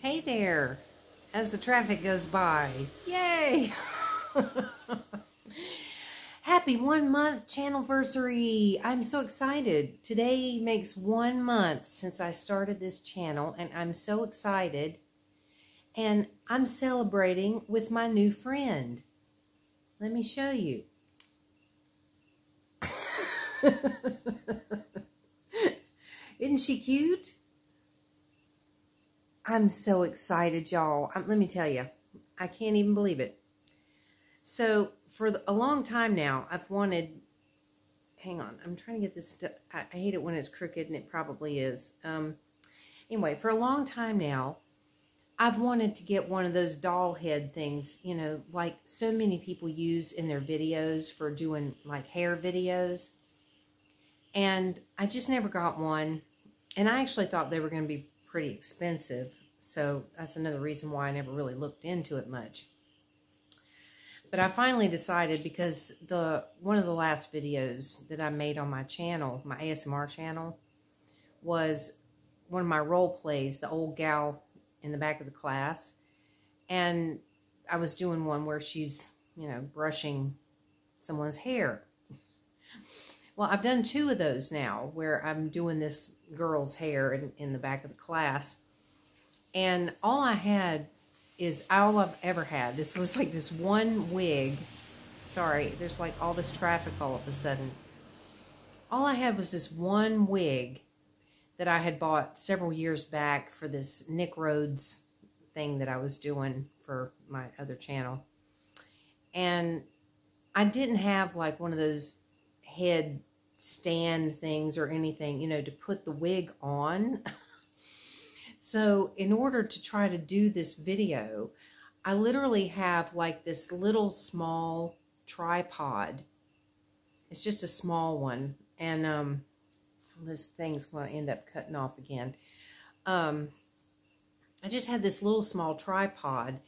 Hey there, as the traffic goes by. Yay! Happy 1 month Channel-Versary. I'm so excited. Today makes 1 month since I started this channel, and I'm so excited. And I'm celebrating with my new friend. Let me show you. Isn't she cute? I'm so excited, y'all. Let me tell you, I can't even believe it. So, for a long time now, I've wanted... Hang on, I'm trying to get this... I hate it when it's crooked, and it probably is. Anyway, for a long time now, I've wanted to get one of those doll head things, you know, like so many people use in their videos for doing, like, hair videos. And I just never got one. And I actually thought they were going to be pretty expensive. So that's another reason why I never really looked into it much. But I finally decided, because one of the last videos that I made on my channel, my ASMR channel, was one of my role plays, the old gal in the back of the class. And I was doing one where she's, you know, brushing someone's hair. Well, I've done 2 of those now, where I'm doing this girl's hair in the back of the class. And all I've ever had, this looks like this one wig. Sorry, there's like all this traffic all of a sudden. All I had was this one wig that I had bought several years back for this Nick Rhodes thing that I was doing for my other channel. And I didn't have like one of those head stand things or anything, you know, to put the wig on. So in order to try to do this video, I literally have like this little small tripod. It's just a small one. And this thing's going to end up cutting off again. I just had this little small tripod.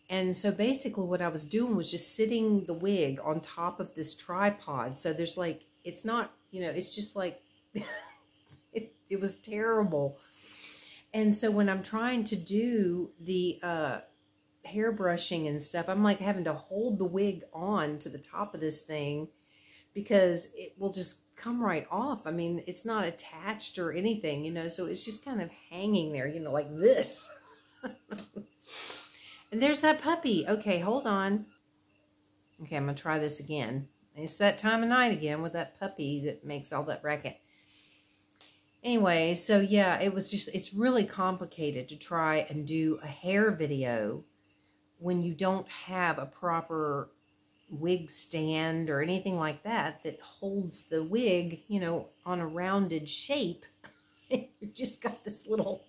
And so basically what I was doing was just sitting the wig on top of this tripod. So there's like, it's not, you know, it's just like, it was terrible. And so when I'm trying to do the hair brushing and stuff, I'm like having to hold the wig on to the top of this thing, because it will just come right off. I mean, it's not attached or anything, you know, so it's just kind of hanging there, you know, like this. And there's that puppy. Okay, hold on. Okay, I'm going to try this again. It's that time of night again with that puppy that makes all that racket. Anyway, so yeah, it's really complicated to try and do a hair video when you don't have a proper wig stand or anything like that that holds the wig, you know, on a rounded shape. You've just got this little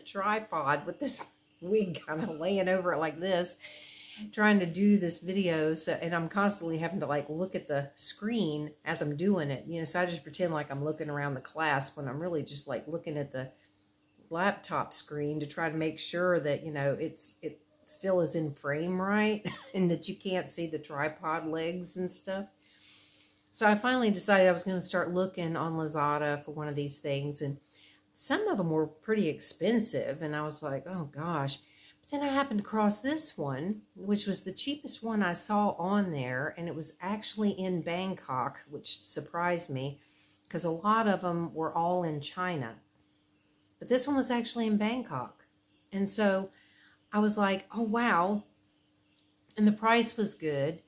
tripod with this wig kind of laying over it like this, trying to do this video. So, and I'm constantly having to like look at the screen as I'm doing it, you know, so I just pretend like I'm looking around the class when I'm really just like looking at the laptop screen to try to make sure that, you know, it still is in frame right and that you can't see the tripod legs and stuff. So I finally decided I was going to start looking on Lazada for one of these things, and some of them were pretty expensive, and I was like, oh gosh. But then I happened to cross this one, which was the cheapest one I saw on there, and it was actually in Bangkok, which surprised me, because a lot of them were all in China. But this one was actually in Bangkok. And so I was like, oh wow. And the price was good.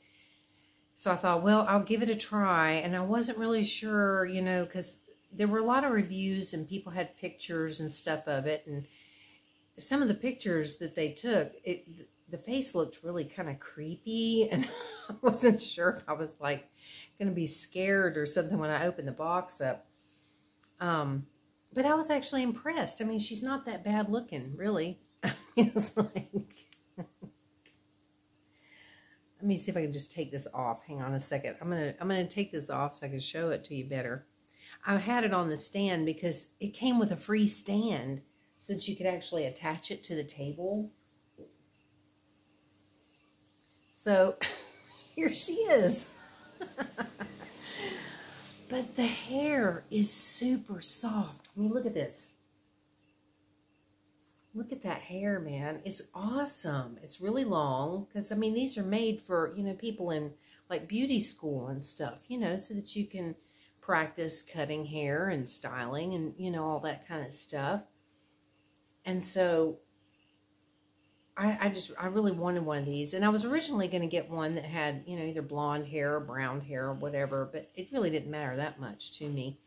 So I thought, well, I'll give it a try. And I wasn't really sure, you know, because there were a lot of reviews and people had pictures and stuff of it. And some of the pictures that they took, the face looked really kind of creepy. And I wasn't sure if I was like going to be scared or something when I opened the box up. But I was actually impressed. I mean, she's not that bad looking, really. It's like... Let me see if I can just take this off. Hang on a second. I'm gonna take this off so I can show it to you better. I had it on the stand because it came with a free stand so that you could actually attach it to the table. So here she is. But the hair is super soft. I mean, look at this. Look at that hair, man. It's awesome. It's really long because, I mean, these are made for, you know, people in like beauty school and stuff, you know, so that you can practice cutting hair and styling and, you know, all that kind of stuff. And so I really wanted one of these. And I was originally going to get one that had, you know, either blonde hair or brown hair or whatever, but it really didn't matter that much to me.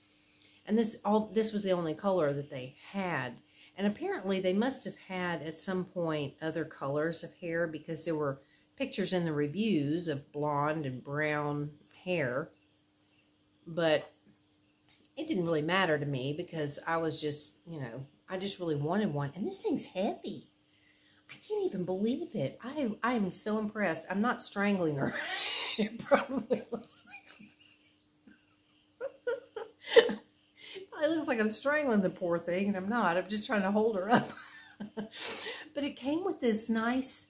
And this was the only color that they had. And apparently they must have had at some point other colors of hair, because there were pictures in the reviews of blonde and brown hair. But it didn't really matter to me because I was just, you know, I just really wanted one. And this thing's heavy. I can't even believe it. I am so impressed. I'm not strangling her. It probably looks like it looks like I'm strangling the poor thing, and I'm not. I'm just trying to hold her up. But it came with this nice,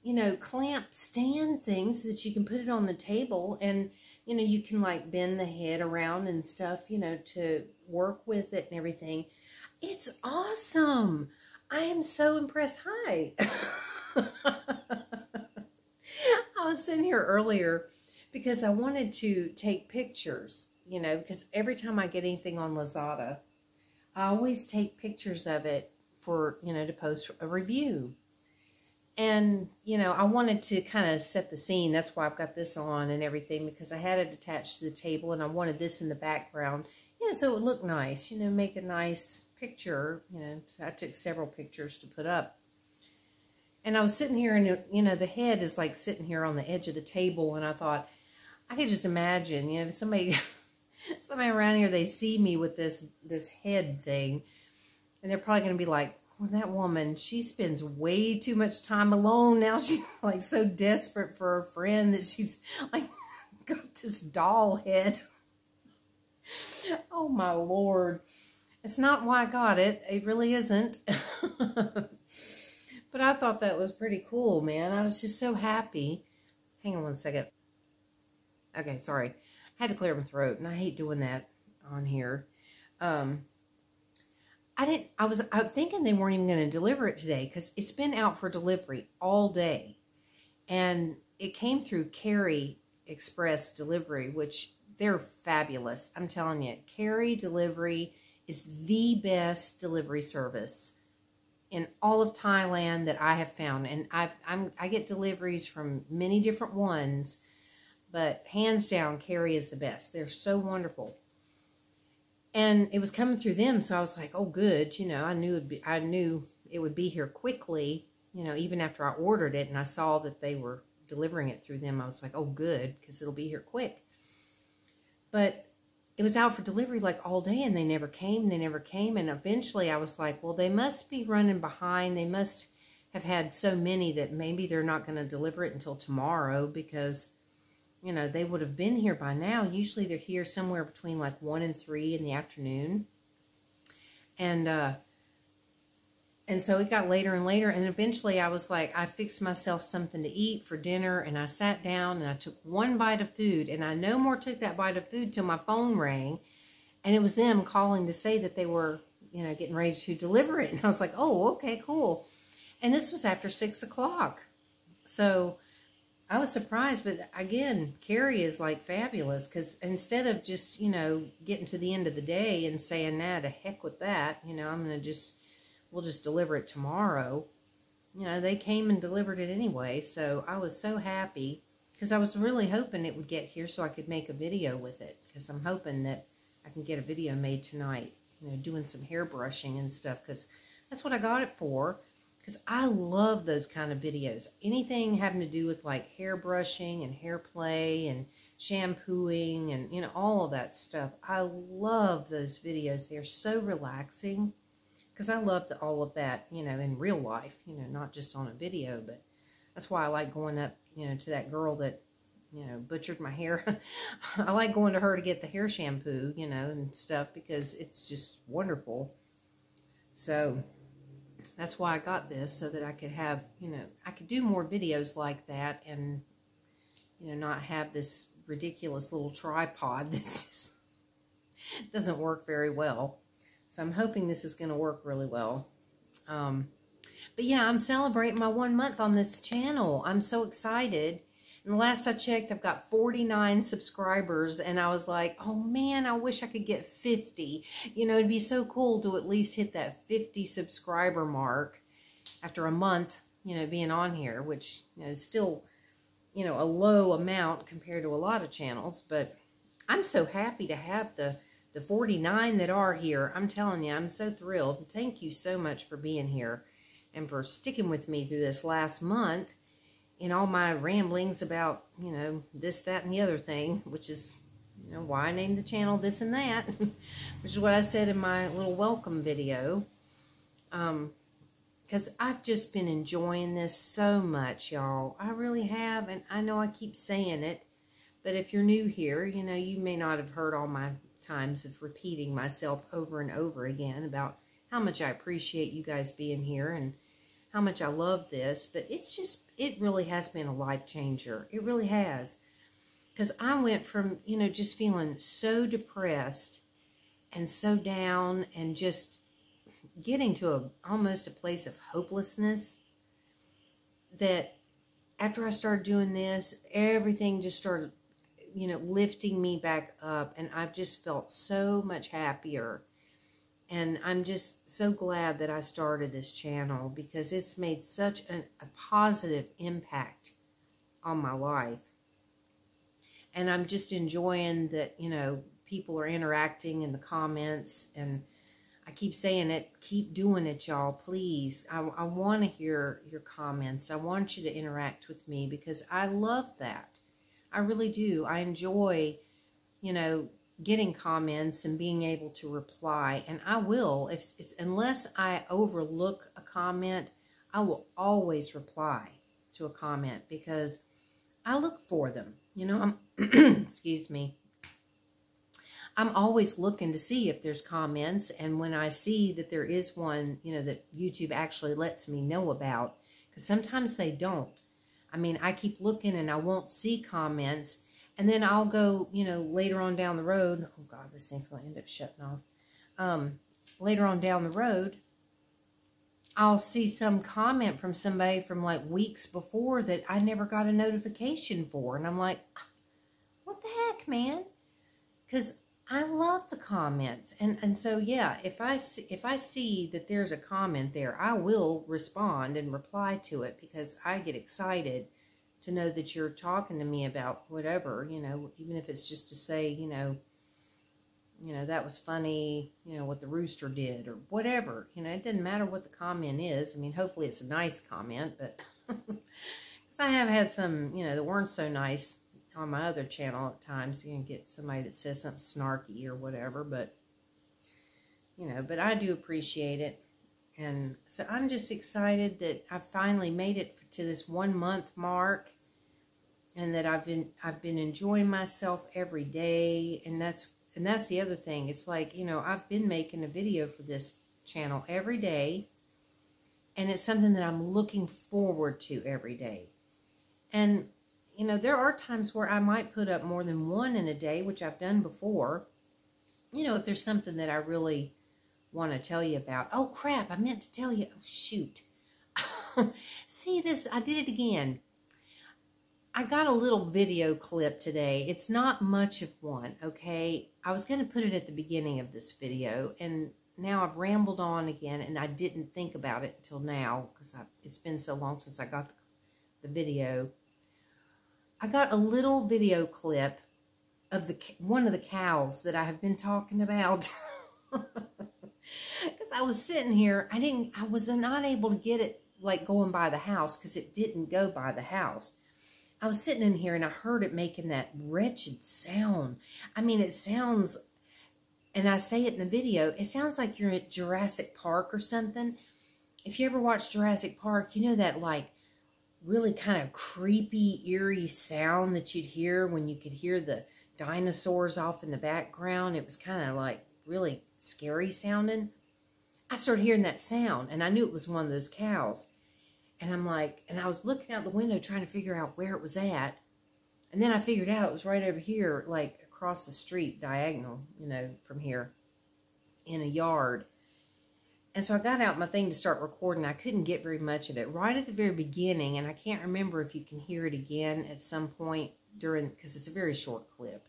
you know, clamp stand thing so that you can put it on the table, and, you know, you can like bend the head around and stuff, you know, to work with it and everything. It's awesome. I am so impressed. Hi. I was sitting here earlier because I wanted to take pictures, you know, because every time I get anything on Lazada, I always take pictures of it for, you know, to post a review. And, you know, I wanted to kind of set the scene. That's why I've got this on and everything, because I had it attached to the table and I wanted this in the background. Yeah, so it would look nice, you know, make a nice picture, you know. So I took several pictures to put up. And I was sitting here and, you know, the head is like sitting here on the edge of the table. And I thought, I could just imagine, you know, somebody around here, they see me with this head thing. And they're probably going to be like, well, that woman, she spends way too much time alone now. She's like so desperate for her friend that she's like got this doll head. Oh, my Lord. It's not why I got it. It really isn't. But I thought that was pretty cool, man. I was just so happy. Hang on one second. Okay, sorry. I had to clear my throat, and I hate doing that on here. I was thinking they weren't even going to deliver it today, because it's been out for delivery all day. And it came through Carry Express Delivery, which they're fabulous. I'm telling you, Carry Delivery is the best delivery service in all of Thailand that I have found. And I get deliveries from many different ones, but hands down, Carry is the best. They're so wonderful. And it was coming through them, so I was like, oh, good. You know, I knew it would be here quickly, you know, even after I ordered it and I saw that they were delivering it through them. I was like, oh, good, because it'll be here quick. But it was out for delivery like all day, and they never came. And eventually I was like, well, they must be running behind. They must have had so many that maybe they're not going to deliver it until tomorrow, because, you know, they would have been here by now. Usually they're here somewhere between like 1 and 3 in the afternoon. And so it got later and later, and eventually I was like, I fixed myself something to eat for dinner, and I sat down and I took one bite of food, and I no more took that bite of food till my phone rang, and it was them calling to say that they were, you know, getting ready to deliver it. And I was like, oh, okay, cool. And this was after 6 o'clock. So I was surprised, but again, Carrie is like fabulous, because instead of just, you know, getting to the end of the day and saying, nah, to heck with that, you know, we'll just deliver it tomorrow. You know, they came and delivered it anyway, so I was so happy, because I was really hoping it would get here so I could make a video with it, because I'm hoping that I can get a video made tonight, you know, doing some hair brushing and stuff, because that's what I got it for. Because I love those kind of videos. Anything having to do with like hair brushing and hair play and shampooing and, you know, all of that stuff. I love those videos. They're so relaxing, because I love all of that, you know, in real life, you know, not just on a video. But that's why I like going up, you know, to that girl that, you know, butchered my hair. I like going to her to get the hair shampoo, you know, and stuff, because it's just wonderful. So that's why I got this, so that I could have, you know, I could do more videos like that, and, you know, not have this ridiculous little tripod that just doesn't work very well. So I'm hoping this is going to work really well. But yeah, I'm celebrating my 1 month on this channel. I'm so excited. And the last I checked, I've got 49 subscribers, and I was like, oh man, I wish I could get 50. You know, it'd be so cool to at least hit that 50 subscriber mark after a month, you know, being on here, which, you know, is still, you know, a low amount compared to a lot of channels. But I'm so happy to have the 49 that are here. I'm telling you, I'm so thrilled. Thank you so much for being here and for sticking with me through this last month in all my ramblings about, you know, this, that, and the other thing, which is, you know, why I named the channel this and that, which is what I said in my little welcome video. Because I've just been enjoying this so much, y'all. I really have, and I know I keep saying it, but if you're new here, you know, you may not have heard all my times of repeating myself over and over again about how much I appreciate you guys being here and how much I love this, but it's just, it really has been a life changer. It really has. Because I went from, you know, just feeling so depressed and so down and just getting to almost a place of hopelessness, that after I started doing this, everything just started, you know, lifting me back up, and I've just felt so much happier. And I'm just so glad that I started this channel, because it's made such a positive impact on my life. And I'm just enjoying that, you know, people are interacting in the comments. And I keep saying it, keep doing it, y'all, please. I want to hear your comments. I want you to interact with me, because I love that. I really do. I enjoy, you know, getting comments and being able to reply. And I will, if it's, unless I overlook a comment, I will always reply to a comment, because I look for them. You know, I'm excuse me, I'm always looking to see if there's comments, and when I see that there is one, you know, that YouTube actually lets me know about, because sometimes they don't. I mean, I keep looking and I won't see comments. And then I'll go, you know, later on down the road. Oh, God, this thing's going to end up shutting off. Later on down the road, I'll see some comment from somebody from like weeks before that I never got a notification for. And I'm like, what the heck, man? Because I love the comments. And so, yeah, if I see that there's a comment there, I will respond and reply to it, because I get excited to know that you're talking to me about whatever, you know, even if it's just to say, you know, that was funny, you know, what the rooster did or whatever. You know, it doesn't matter what the comment is. I mean, hopefully it's a nice comment, but because I have had some, you know, that weren't so nice on my other channel at times. You can get somebody that says something snarky or whatever, but, you know, but I do appreciate it. And so I'm just excited that I finally made it to this 1 month mark, and that I've been enjoying myself every day. And that's the other thing. It's like, you know, I've been making a video for this channel every day, and it's something that I'm looking forward to every day. And, you know, there are times where I might put up more than one in a day, which I've done before. You know, if there's something that I really want to tell you about. Oh, crap, I meant to tell you. Oh, shoot. See this? I did it again. I got a little video clip today. It's not much of one, okay? I was going to put it at the beginning of this video, and now I've rambled on again, and I didn't think about it until now, because it's been so long since I got the video. I got a little video clip of one of the cows that I have been talking about. Because I was sitting here, I was not able to get it like going by the house, because it didn't go by the house. I was sitting in here and I heard it making that wretched sound. I mean, it sounds, and I say it in the video, it sounds like you're at Jurassic Park or something. If you ever watched Jurassic Park, you know that like really kind of creepy, eerie sound that you'd hear when you could hear the dinosaurs off in the background. It was kind of like really scary sounding. I started hearing that sound, and I knew it was one of those cows. And I'm like, and I was looking out the window trying to figure out where it was at. And then I figured out it was right over here, like across the street, diagonal, you know, from here, in a yard. And so I got out my thing to start recording. I couldn't get very much of it right at the very beginning. And I can't remember if you can hear it again at some point during, because it's a very short clip.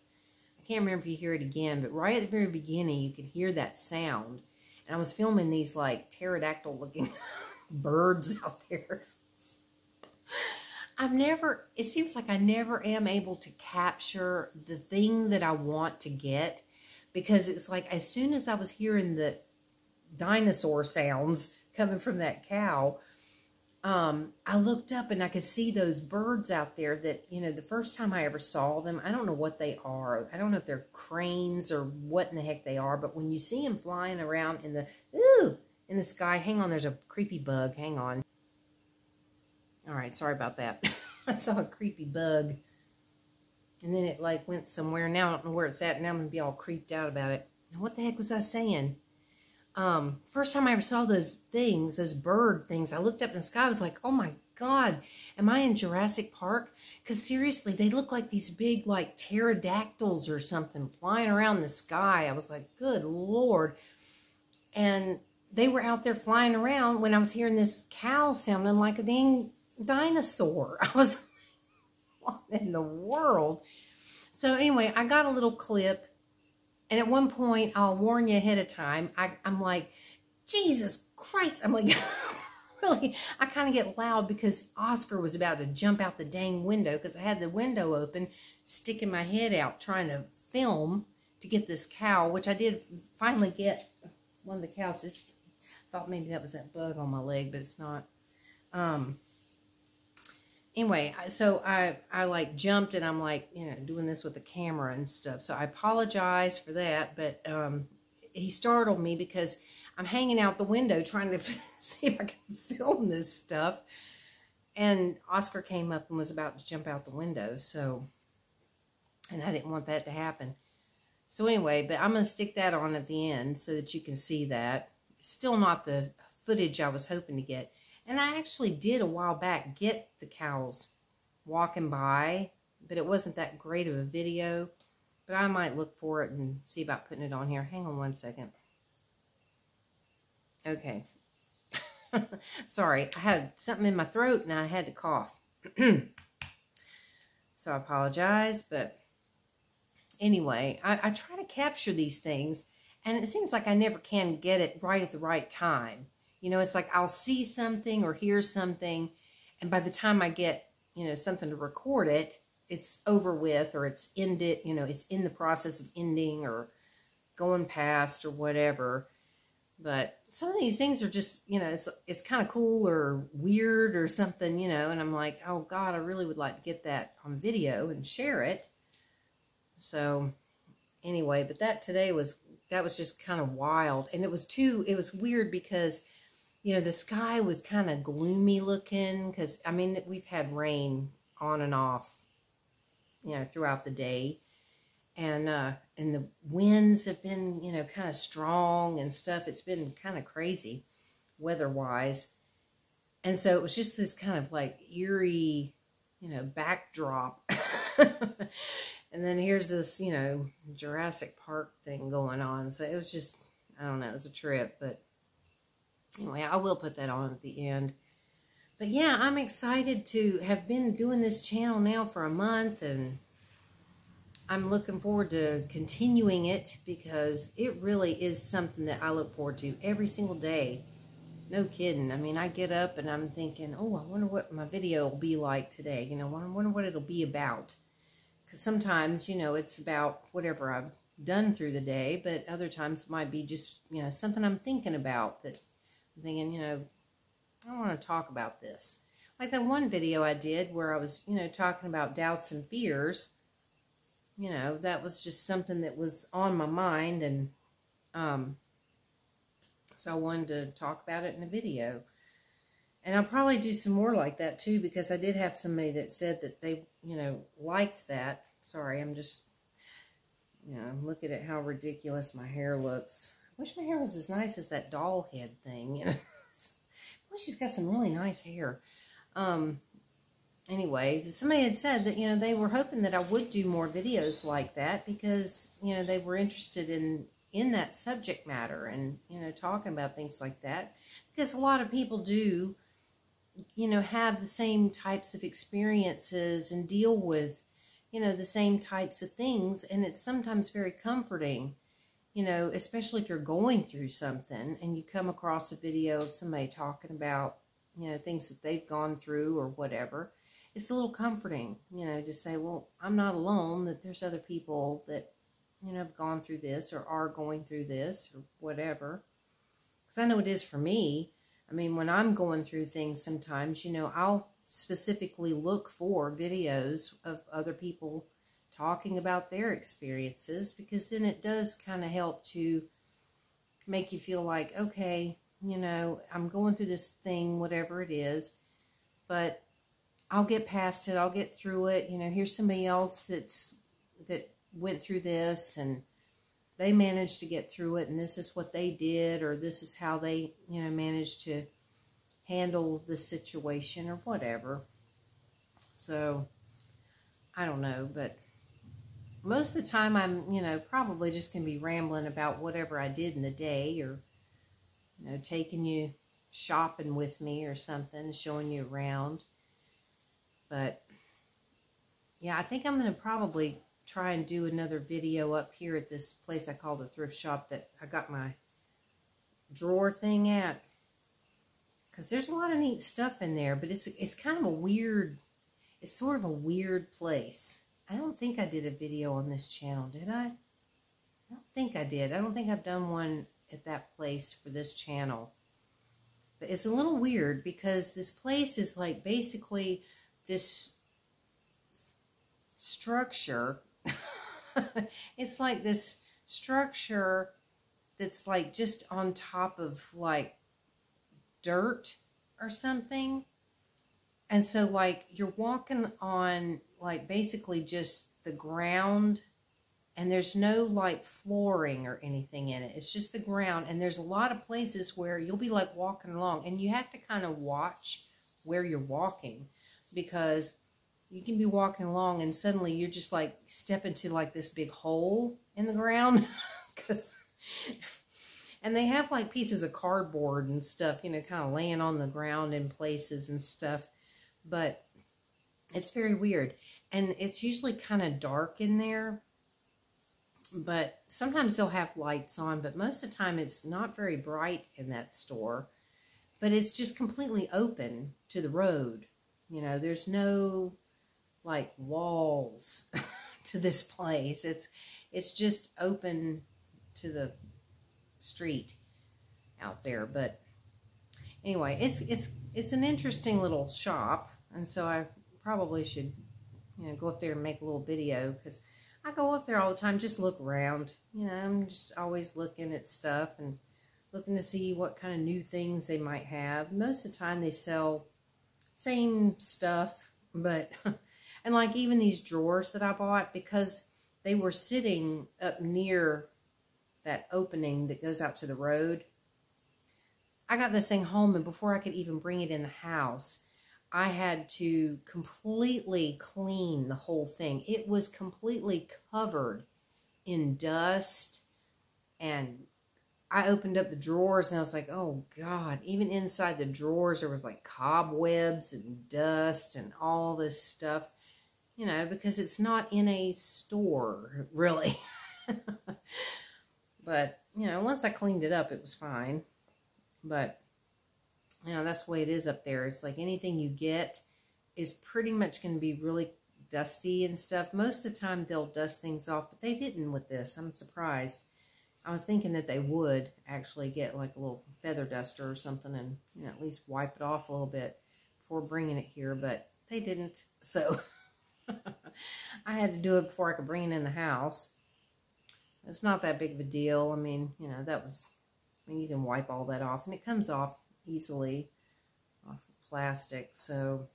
I can't remember if you hear it again, but right at the very beginning, you could hear that sound. And I was filming these like pterodactyl looking birds out there. It seems like I never am able to capture the thing that I want to get, because it's like as soon as I was hearing the dinosaur sounds coming from that cow, I looked up and I could see those birds out there that, you know, the first time I ever saw them, I don't know what they are. I don't know if they're cranes or what in the heck they are, but when you see them flying around in the sky, hang on, there's a creepy bug, hang on. All right, sorry about that. I saw a creepy bug. And then it like went somewhere. Now I don't know where it's at. Now I'm going to be all creeped out about it. Now, what the heck was I saying? First time I ever saw those things, those bird things, I looked up in the sky. I was like, oh my God, am I in Jurassic Park? Because seriously, they look like these big like pterodactyls or something flying around the sky. I was like, good Lord. And they were out there flying around when I was hearing this cow sounding like a dang dinosaur. I was like, what in the world? So anyway, I got a little clip, and at one point, I'll warn you ahead of time, I'm like, Jesus Christ, I'm like, really, I kind of get loud because Oscar was about to jump out the dang window because I had the window open, sticking my head out, trying to film to get this cow, which I did finally get one of the cows. I thought maybe that was that bug on my leg, but it's not. Anyway, so I like jumped, and I'm like, you know, doing this with the camera and stuff. So I apologize for that, but he startled me because I'm hanging out the window trying to see if I can film this stuff. And Oscar came up and was about to jump out the window. So, and I didn't want that to happen. So anyway, but I'm going to stick that on at the end so that you can see that. Still not the footage I was hoping to get. And I actually did a while back get the cows walking by, but it wasn't that great of a video. But I might look for it and see about putting it on here. Hang on one second. Okay. Sorry, I had something in my throat and I had to cough. So I apologize, but anyway, I try to capture these things, and it seems like I never can get it right at the right time. You know, it's like I'll see something or hear something, and by the time I get, you know, something to record it, it's over with, or it's ended, you know, it's in the process of ending or going past or whatever. But some of these things are just, you know, it's kind of cool or weird or something, you know, and I'm like, oh God, I really would like to get that on video and share it. So anyway, but that was just kind of wild. And it was weird because, you know, the sky was kind of gloomy looking because, I mean, we've had rain on and off, you know, throughout the day. And the winds have been, you know, kind of strong and stuff. It's been kind of crazy weather-wise. And so it was just this kind of like eerie, you know, backdrop. And then here's this, you know, Jurassic Park thing going on. So it was just, I don't know, it was a trip. But anyway, I will put that on at the end. But yeah, I'm excited to have been doing this channel now for a month, and I'm looking forward to continuing it because it really is something that I look forward to every single day. No kidding. I mean, I get up and I'm thinking, oh, I wonder what my video will be like today. You know, I wonder what it'll be about. Because sometimes, you know, it's about whatever I've done through the day, but other times it might be just, you know, something I'm thinking about that I'm thinking, you know, I want to talk about this. Like that one video I did where I was, you know, talking about doubts and fears. You know, that was just something that was on my mind, and so I wanted to talk about it in a video. And I'll probably do some more like that too, because I did have somebody that said that they, you know, liked that. Sorry, I'm just, you know, look at it, how ridiculous my hair looks. I wish my hair was as nice as that doll head thing, you know. Well, she's got some really nice hair. Anyway, somebody had said that, you know, they were hoping that I would do more videos like that because, you know, they were interested in in that subject matter and, you know, talking about things like that. Because a lot of people do, you know, have the same types of experiences and deal with, you know, the same types of things. And it's sometimes very comforting, you know, especially if you're going through something and you come across a video of somebody talking about, you know, things that they've gone through or whatever. It's a little comforting, you know, to say, well, I'm not alone, that there's other people that, you know, have gone through this or are going through this or whatever. Because I know it is for me. I mean, when I'm going through things sometimes, you know, I'll specifically look for videos of other people talking about their experiences, because then it does kind of help to make you feel like, okay, you know, I'm going through this thing, whatever it is, but I'll get past it. I'll get through it. You know, here's somebody else that went through this and they managed to get through it, and this is what they did, or this is how they, you know, managed to handle the situation or whatever. So, I don't know, but most of the time I'm, you know, probably just going to be rambling about whatever I did in the day, or, you know, taking you shopping with me or something, showing you around. But, yeah, I think I'm going to probably try and do another video up here at this place I call the thrift shop that I got my drawer thing at. Because there's a lot of neat stuff in there, but it's kind of a weird, it's sort of a weird place. I don't think I did a video on this channel, did I? I don't think I did. I don't think I've done one at that place for this channel. But it's a little weird because this place is like basically this structure. It's like this structure that's like just on top of like dirt or something. And so like you're walking on like basically just the ground, and there's no like flooring or anything in it. It's just the ground, and there's a lot of places where you'll be like walking along and you have to kind of watch where you're walking, because you can be walking along and suddenly you're just like step into like this big hole in the ground. And they have like pieces of cardboard and stuff, you know, kind of laying on the ground in places and stuff. But it's very weird. And it's usually kind of dark in there. But sometimes they'll have lights on, but most of the time it's not very bright in that store. But it's just completely open to the road. You know, there's no like walls to this place. It's just open to the street out there. But anyway, it's an interesting little shop, and so I probably should, you know, go up there and make a little video, because I go up there all the time, just look around. You know, I'm just always looking at stuff and looking to see what kind of new things they might have. Most of the time they sell same stuff, but and like even these drawers that I bought, because they were sitting up near that opening that goes out to the road. I got this thing home, and before I could even bring it in the house, I had to completely clean the whole thing. It was completely covered in dust, and I opened up the drawers and I was like, oh God, even inside the drawers there was like cobwebs and dust and all this stuff, you know, because it's not in a store, really. But, you know, once I cleaned it up, it was fine. But, you know, that's the way it is up there. It's like anything you get is pretty much going to be really dusty and stuff. Most of the time they'll dust things off, but they didn't with this. I'm surprised. I was thinking that they would actually get like a little feather duster or something and, you know, at least wipe it off a little bit before bringing it here, but they didn't. So I had to do it before I could bring it in the house. It's not that big of a deal. I mean, you know, you can wipe all that off, and it comes off easily off of plastic, so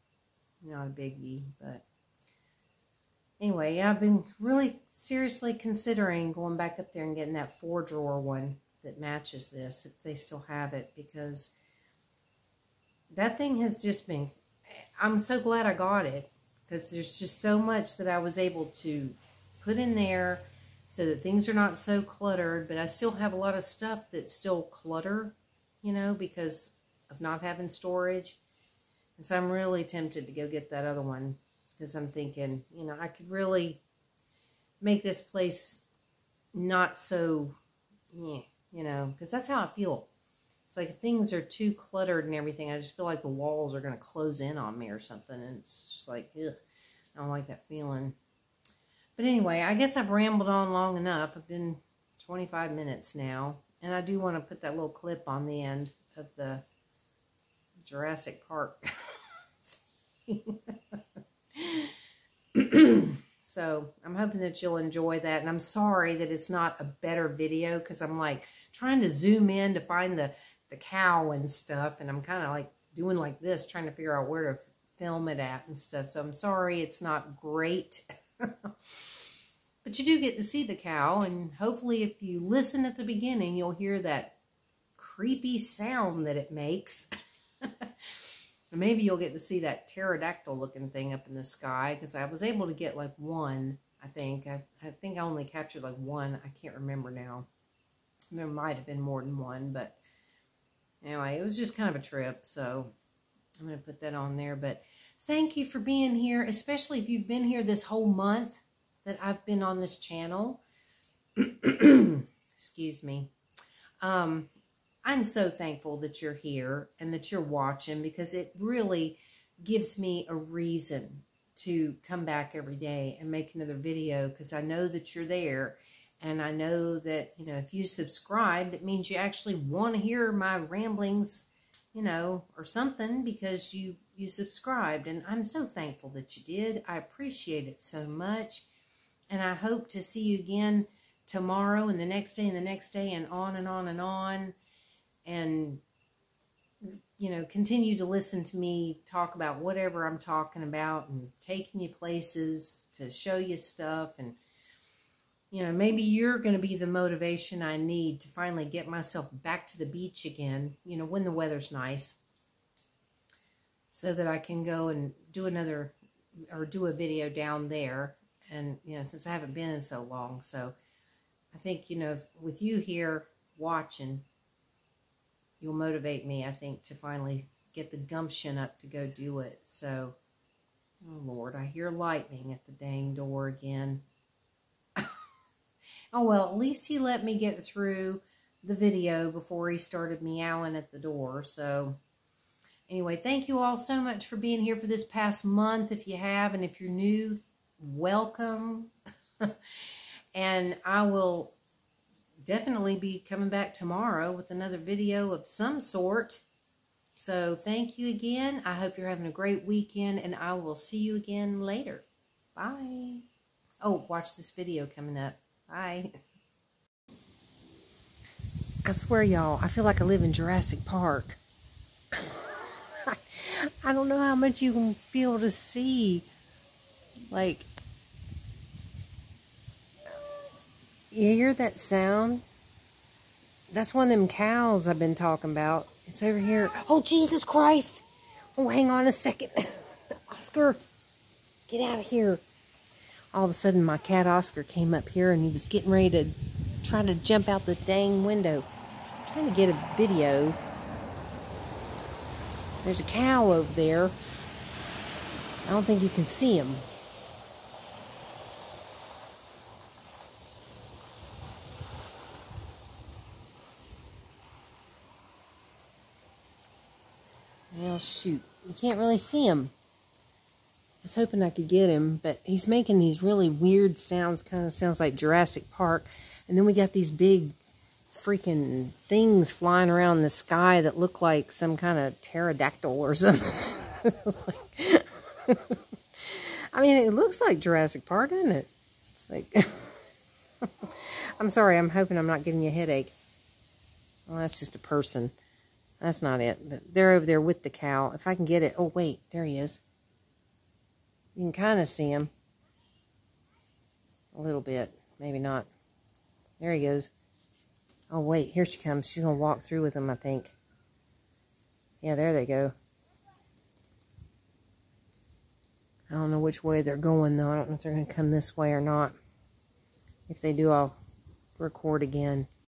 not a biggie. But anyway, yeah, I've been really seriously considering going back up there and getting that 4-drawer one that matches this, if they still have it, because that thing has just been, I'm so glad I got it, because there's just so much that I was able to put in there, so that things are not so cluttered. But I still have a lot of stuff that's still clutter, you know, because of not having storage. And so I'm really tempted to go get that other one, because I'm thinking, you know, I could really make this place not so, yeah, you know, because that's how I feel. It's like if things are too cluttered and everything, I just feel like the walls are going to close in on me or something. And it's just like, ugh, I don't like that feeling. But anyway, I guess I've rambled on long enough. I've been 25 minutes now. And I do want to put that little clip on the end of the Jurassic Park. So I'm hoping that you'll enjoy that. And I'm sorry that it's not a better video, because I'm like trying to zoom in to find the cow and stuff. And I'm kind of like doing like this, trying to figure out where to film it at and stuff. So I'm sorry it's not great. But you do get to see the cow. And hopefully if you listen at the beginning, you'll hear that creepy sound that it makes. And maybe you'll get to see that pterodactyl looking thing up in the sky, because I was able to get like one, I think. I think I only captured like one. I can't remember now. There might have been more than one, but anyway, it was just kind of a trip, so I'm going to put that on there. But thank you for being here, especially if you've been here this whole month that I've been on this channel. Excuse me. I'm so thankful that you're here and that you're watching, because it really gives me a reason to come back every day and make another video, because I know that you're there. And I know that, you know, if you subscribed, it means you actually want to hear my ramblings, you know, or something, because you subscribed. And I'm so thankful that you did. I appreciate it so much. And I hope to see you again tomorrow and the next day and the next day, and on and on and on. And, you know, continue to listen to me talk about whatever I'm talking about, and taking you places to show you stuff. And, you know, maybe you're going to be the motivation I need to finally get myself back to the beach again, you know, when the weather's nice, so that I can go and do another, or do a video down there. And, you know, since I haven't been in so long. So I think, you know, with you here watching, you'll motivate me, I think, to finally get the gumption up to go do it. So, oh Lord, I hear lightning at the dang door again. Oh well, at least he let me get through the video before he started meowing at the door. So, anyway, thank you all so much for being here for this past month, if you have. And if you're new, welcome. And I will definitely be coming back tomorrow with another video of some sort. So thank you again. I hope you're having a great weekend, and I will see you again later. Bye. Oh, watch this video coming up. Bye. I swear, y'all, I feel like I live in Jurassic Park. I don't know how much you can be able to see. Like, you hear that sound? That's one of them cows I've been talking about. It's over here. Oh, Jesus Christ. Oh, hang on a second. Oscar, get out of here. All of a sudden, my cat Oscar came up here, and he was getting ready to try to jump out the dang window. I'm trying to get a video. There's a cow over there. I don't think you can see him. Well, shoot. You can't really see him. I was hoping I could get him, but he's making these really weird sounds. Kind of sounds like Jurassic Park. And then we got these big freaking things flying around in the sky that look like some kind of pterodactyl or something. I mean, it looks like Jurassic Park, doesn't it? It's like... I'm sorry, I'm hoping I'm not giving you a headache. Well, that's just a person. That's not it. They're over there with the cow. If I can get it. Oh, wait. There he is. You can kind of see him. A little bit. Maybe not. There he goes. Oh, wait. Here she comes. She's going to walk through with him, I think. Yeah, there they go. I don't know which way they're going, though. I don't know if they're going to come this way or not. If they do, I'll record again.